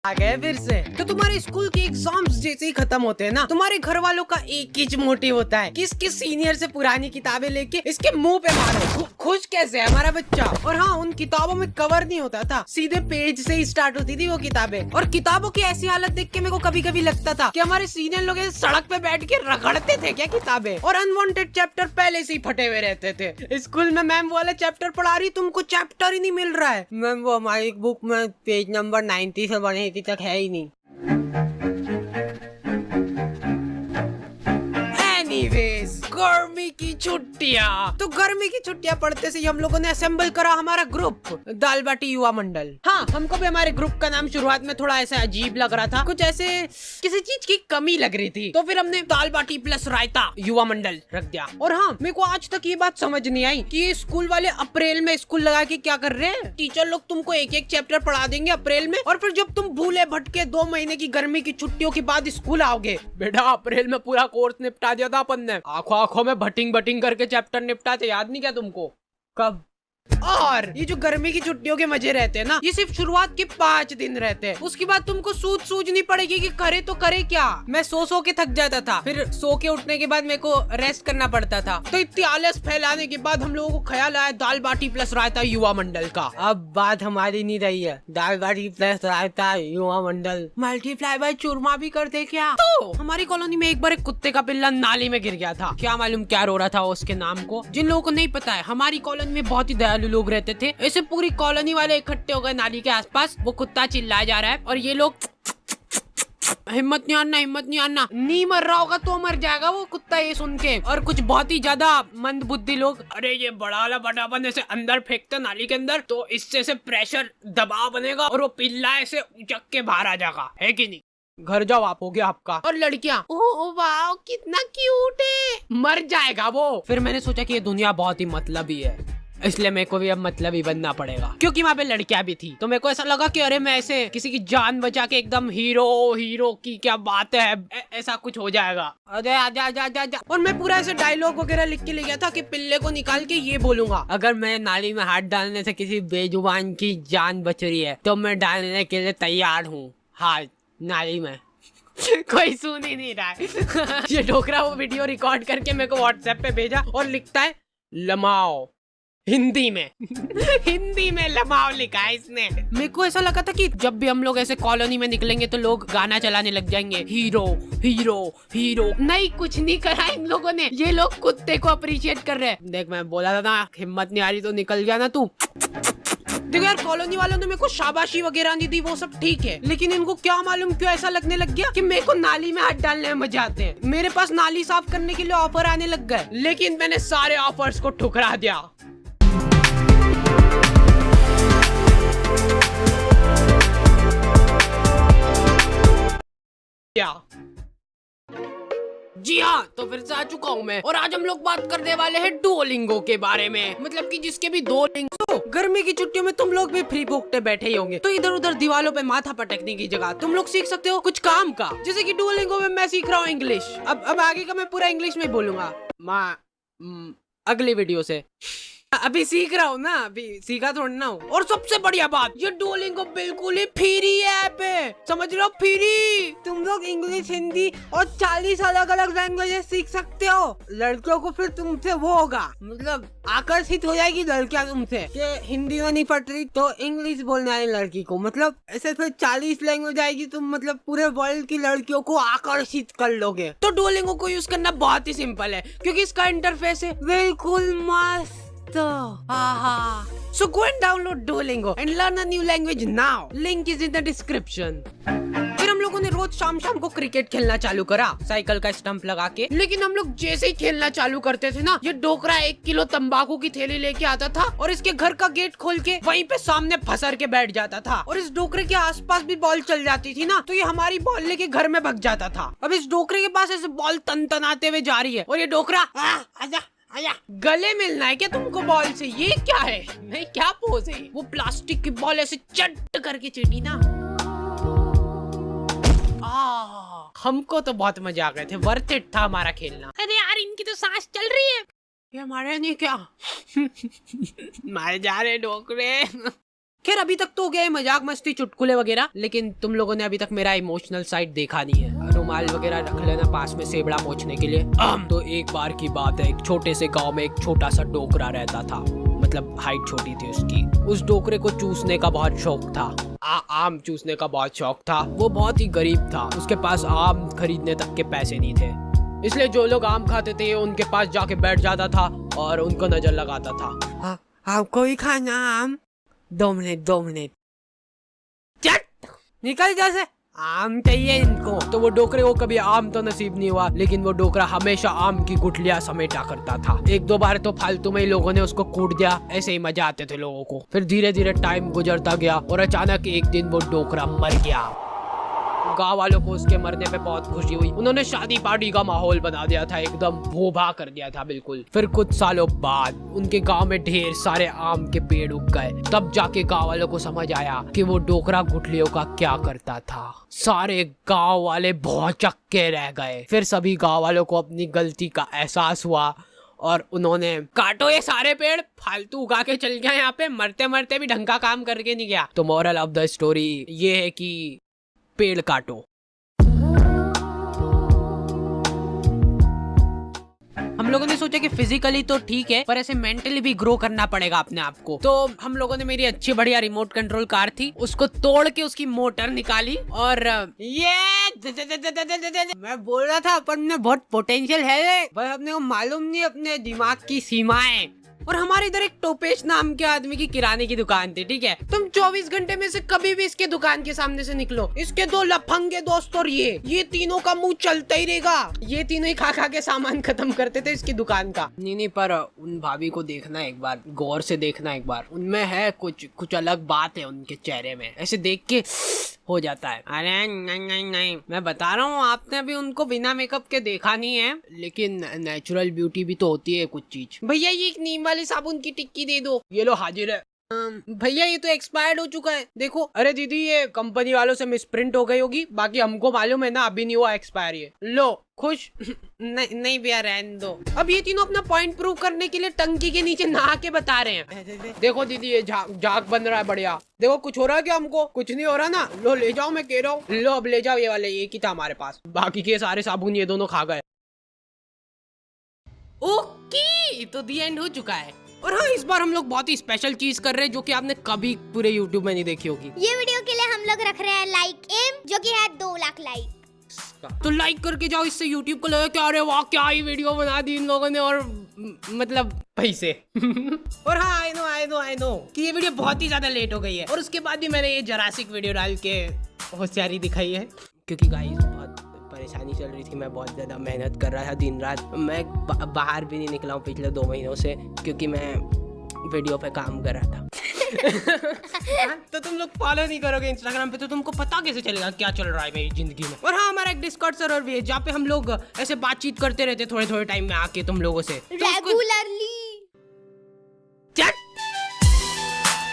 आ गए फिर से। तो तुम्हारे स्कूल के एग्जाम्स जैसे ही खत्म होते हैं ना, तुम्हारे घर वालों का एक ही मोटिव होता है कि इसके सीनियर से पुरानी किताबें लेके इसके मुंह पे मारो। खुश कैसे है हमारा बच्चा। और हाँ, उन किताबों में कवर नहीं होता था, सीधे पेज से ही स्टार्ट होती थी वो किताबें। और किताबों की ऐसी हालत देख के मेरे को कभी कभी लगता था कि हमारे सीनियर लोग सड़क पे बैठ के रगड़ते थे क्या किताबें। और अनवांटेड चैप्टर पहले से ही फटे हुए रहते थे। स्कूल में मैम वाला चैप्टर पढ़ा रही, तुमको चैप्टर ही नहीं मिल रहा है। मैम वो हमारी बुक में पेज नंबर 90 से 180 तक है ही नहीं। एनीवेज, गर्मी की छुट्टियाँ। तो गर्मी की छुट्टियाँ पढ़ते से हम लोगों ने असेंबल करा हमारा ग्रुप, दाल बाटी युवा मंडल। हाँ, हमको भी हमारे ग्रुप का नाम शुरुआत में थोड़ा ऐसा अजीब लग रहा था, कुछ ऐसे किसी चीज की कमी लग रही थी। तो फिर हमने दाल बाटी प्लस रायता युवा मंडल रख दिया। और हाँ, मेरे को आज तक ये बात समझ नहीं आई कि स्कूल वाले अप्रैल में स्कूल लगा के क्या कर रहे हैं। टीचर लोग तुमको एक एक चैप्टर पढ़ा देंगे अप्रैल में, और फिर जब तुम भूले भटके 2 महीने की गर्मी की छुट्टियों के बाद स्कूल आओगे। बेटा, अप्रैल में पूरा कोर्स निपटा दिया था अपन ने, आंखों आंखों में बटिंग बटिंग करके चैप्टर निपटाते, याद नहीं क्या तुमको? कब? और ये जो गर्मी की छुट्टियों के मजे रहते हैं ना, ये सिर्फ शुरुआत के 5 दिन रहते हैं। उसके बाद तुमको सूझनी पड़ेगी कि करे तो करे क्या। मैं सो के थक जाता था, फिर सो के उठने के बाद मेरे को रेस्ट करना पड़ता था। तो इतनी आलस फैलाने के बाद हम लोगों को ख्याल आया दाल बाटी प्लस रायता युवा मंडल का। अब बात हमारी नहीं रही है, दाल बाटी प्लस रायता युवा मंडल मल्टीप्लाई बाय चूरमा भी कर दे क्या? तो हमारी कॉलोनी में एक बार एक कुत्ते का पिल्ला नाली में गिर गया था। क्या मालूम क्या रो रहा था उसके नाम को। जिन लोगों को नहीं पता है, हमारी कॉलोनी में बहुत ही दयालु लोग रहते थे। ऐसे पूरी कॉलोनी वाले इकट्ठे हो गए नाली के आसपास। वो कुत्ता चिल्लाया जा रहा है और ये लोग हिम्मत नहीं आना, हिम्मत नहीं आना, नहीं मर रहा होगा तो मर जाएगा वो कुत्ता ये सुन के। और कुछ बहुत ही ज्यादा मंद बुद्धि लोग, अरे ये बड़ा वाला बटापन ऐसे अंदर फेंकते नाली के अंदर तो इससे से प्रेशर दबाव बनेगा और वो पिल्ला ऐसे उचक के बाहर आ जाएगा, है कि नहीं? घर जाओ, आप हो गया आपका। और लड़कियां, ओह वाह कितना क्यूट है, मर जाएगा वो। फिर मैंने सोचा कि ये दुनिया बहुत ही मतलबी है, इसलिए मेरे को भी अब मतलबी बनना पड़ेगा। क्योंकि वहाँ पे लड़कियां भी थी, तो मेरे को ऐसा लगा कि अरे मैं ऐसे किसी की जान बचा के एकदम हीरो की क्या बात है, ऐसा कुछ हो जाएगा। अरे आजा आजा आजा आजा। और मैं पूरा ऐसे डायलॉग वगैरह लिख के ले गया था कि पिल्ले को निकाल के ये बोलूंगा, अगर मैं नाली में हाथ डालने से किसी बेजुबान की जान बच रही है तो मैं डालने के लिए तैयार हूँ हाथ नाली में। कोई सुन ही नहीं रहा है। ये डोकरा वो वीडियो रिकॉर्ड करके मेरे को व्हाट्सएप पे भेजा और लिखता है लमाओ हिंदी में। हिंदी में लमाओ लिखा है इसने। मेरे को ऐसा लगा था कि जब भी हम लोग ऐसे कॉलोनी में निकलेंगे तो लोग गाना चलाने लग जाएंगे, हीरो हीरो हीरो। नहीं, कुछ नहीं करा इन लोगों ने, ये लोग कुत्ते को अप्रिशिएट कर रहे हैं। देख, मैं बोला था ना, हिम्मत नहीं आ रही तो निकल गया ना तू। देखो यार, कॉलोनी वालों ने मेरे को शाबाशी वगैरह नहीं दी, वो सब ठीक है, लेकिन इनको क्या मालूम क्यों ऐसा लगने लग गया कि मेरे को नाली में हाथ डालने में मजा आते हैं। मेरे पास नाली साफ करने के लिए ऑफर आने लग गए, लेकिन मैंने सारे ऑफर्स को ठुकरा दिया। जी हाँ, तो फिर से आ चुका हूँ मैं, और आज हम लोग बात करने वाले हैं डुओलिंगो के बारे में। मतलब कि जिसके भी 2 लिंग। तो गर्मी की छुट्टियों में तुम लोग भी फ्री भूखते बैठे ही होंगे, तो इधर उधर दीवारों पे माथा पटकने की जगह तुम लोग सीख सकते हो कुछ काम का। जैसे कि डुओलिंगो में मैं सीख रहा हूँ इंग्लिश। अब आगे का मैं पूरा इंग्लिश में बोलूंगा अगली वीडियो से। अभी सीख रहा हूँ ना, अभी सीखा थोड़ा ना हूँ। और सबसे बढ़िया बात, ये डुओलिंगो बिल्कुल ही फ्री ऐप है, समझ लो, फ्री। तुम लोग इंग्लिश, हिंदी और 40 अलग अलग लैंग्वेजेस सीख सकते हो। लड़कियों को फिर तुमसे वो होगा, मतलब आकर्षित हो जाएगी लड़कियां तुमसे कि हिंदी में नहीं पढ़ रही तो इंग्लिश बोलने वाली लड़की को, मतलब ऐसे फिर 40 लैंग्वेज आएगी, तुम मतलब पूरे वर्ल्ड की लड़कियों को आकर्षित कर लोगे। तो डुओलिंगो को यूज करना बहुत ही सिंपल है, क्योंकि इसका इंटरफेस है बिल्कुल मस्त। So go and download Duolingo and learn a new language now. Link is in the description. फिर हम लोगों ने रोज शाम को क्रिकेट खेलना चालू करा, साइकिल का स्टंप लगा के। लेकिन हम लोग जैसे ही खेलना चालू करते थे ना, ये डोकरा 1 किलो तंबाकू की थैली लेके आता था और इसके घर का गेट खोल के वहीं पे सामने फंसर के बैठ जाता था। और इस डोकरे के आसपास भी बॉल चल जाती थी ना, तो ये हमारी बॉल लेके घर में भाग जाता था। अब इस डोकरे के पास ऐसे बॉल तनतनाते हुए जा रही है और ये डोकरा आजा आया, गले मिलना है क्या तुमको बॉल से? ये क्या है, नहीं क्या पोज है? वो प्लास्टिक की बॉल ऐसे चट करके चिड़ी ना। हमको तो बहुत मजा आ गए थे, वर्थ इट था हमारा खेलना। अरे यार, इनकी तो सांस चल रही है, ये हमारे नहीं क्या? मारे जा रहे डोकरे। खैर अभी तक तो हो गया है मजाक मस्ती चुटकुले वगैरह, लेकिन तुम लोगों ने अभी तक मेरा इमोशनल साइड देखा नहीं है। रुमाल वगैरह रख लेना पास में सेबड़ा पोंछने के लिए। तो एक बार की बात है, एक छोटे से गांव में एक छोटा सा डोकरा रहता था, मतलब हाइट छोटी थी उसकी। उस डोकरे को चूसने का बहुत शौक था, आम चूसने का बहुत शौक था। वो बहुत ही गरीब था, उसके पास आम खरीदने तक के पैसे नहीं थे, इसलिए जो लोग आम खाते थे उनके पास जाके बैठ जाता था और उनको नजर लगाता था। आपको ही खाना आम? 2 मिनट चट निकल जैसे, आम चाहिए इनको। तो वो डोकरे को कभी आम तो नसीब नहीं हुआ, लेकिन वो डोकरा हमेशा आम की गुठलियां समेटा करता था। 1-2 बार तो फालतू में ही लोगों ने उसको कूट दिया, ऐसे ही मजा आते थे लोगों को। फिर धीरे धीरे टाइम गुजरता गया और अचानक एक दिन वो डोकरा मर गया। गाँव वालों को उसके मरने पे बहुत खुशी हुई, उन्होंने शादी पार्टी का माहौल बना दिया था, एकदम भोभा कर दिया था बिल्कुल। फिर कुछ सालों बाद उनके गांव में ढेर सारे आम के पेड़ उग गए। तब जाके गांव वालों को समझ आया कि वो डोकरा गुठलियों का क्या करता था। सारे गांव वाले बहुत चक्के रह गए। फिर सभी गांव वालों को अपनी गलती का एहसास हुआ और उन्होंने काटो ये सारे पेड़, फालतू उगा के चल गया यहाँ पे, मरते मरते भी ढंग का काम करके नहीं गया। तो मोरल ऑफ द स्टोरी ये है कि पेड़ काटो। हम लोगों ने सोचा कि फिजिकली तो ठीक है, पर ऐसे मेंटली भी ग्रो करना पड़ेगा अपने आप को। तो हम लोगों ने मेरी अच्छी बढ़िया रिमोट कंट्रोल कार थी, उसको तोड़ के उसकी मोटर निकाली और मैं बोल रहा था अपन में बहुत पोटेंशियल है, पर अपने को मालूम नहीं अपने दिमाग की सीमाएं। और हमारे इधर एक टोपेश नाम के आदमी की किराने की दुकान थी, ठीक है। तुम 24 घंटे में से कभी भी इसके दुकान के सामने से निकलो, इसके 2 लफंगे दोस्त और ये तीनों का मुंह चलता ही रहेगा। ये तीनों ही खा खा के सामान खत्म करते थे इसकी दुकान का। नहीं पर उन भाभी को देखना एक बार, गौर से देखना एक बार, उनमें है कुछ अलग बात है उनके चेहरे में, ऐसे देख के हो जाता है। अरे नहीं, मैं बता रहा हूँ, आपने अभी उनको बिना मेकअप के देखा नहीं है, लेकिन नेचुरल ब्यूटी भी तो होती है कुछ चीज। भैया ये एक नीम वाली साबुन की टिक्की दे दो। ये लो हाजिर है। भैया ये तो एक्सपायर्ड हो चुका है, देखो। अरे दीदी ये कंपनी वालों से मिसप्रिंट हो गई होगी, बाकी हमको मालूम है ना अभी नहीं हुआ एक्सपायर। ये लो खुश। नहीं भैया रहने दो। अब ये तीनों अपना पॉइंट प्रूव करने के लिए टंकी के नीचे नहा के बता रहे हैं। देखो दीदी ये झाग बन रहा है बढ़िया। देखो कुछ हो रहा है क्या? हमको कुछ नहीं हो रहा ना। लो ले जाओ, मैं कह रहा हूँ। लो अब ले जाओ, ये वाले एक ही था हमारे पास, बाकी के सारे साबुन ये दोनों खा गए। ओके तो दी एंड हो चुका है। और हाँ, इस बार हम लोग बहुत ही स्पेशल चीज कर रहे हैं जो कि आपने कभी पूरे YouTube में नहीं देखी होगी। ये वीडियो के लिए हम लोग रख रहे हैं लाइक एम, जो कि है 2 लाख लाइक। तो लाइक करके जाओ, इससे YouTube को लगे क्या, अरे वाह क्या ही वीडियो बना दी इन लोगों ने, और मतलब पैसे। और हाँ आई नो कि ये वीडियो बहुत ही ज्यादा लेट हो गई है, और उसके बाद भी मैंने ये जरासिक वीडियो डाल के होशियारी दिखाई है, क्योंकि गाइस बहुत परेशानी चल रही थी। मैं बहुत ज़्यादा मेहनत कर रहा था दिन रात। मैं बाहर भी नहीं निकला हूँ पिछले 2 महीनों से, क्योंकि मैं वीडियो पे काम कर रहा था। तो तुम लोग फॉलो नहीं करोगे इंस्टाग्राम पे, तो तुमको पता कैसे चलेगा क्या चल रहा है मेरी जिंदगी में। और हाँ, हमारा एक डिस्कॉर्ड सर्वर भी है जहाँ पे हम लोग ऐसे बातचीत करते रहते थोड़े टाइम में आके तुम लोगों से रेगुलरली।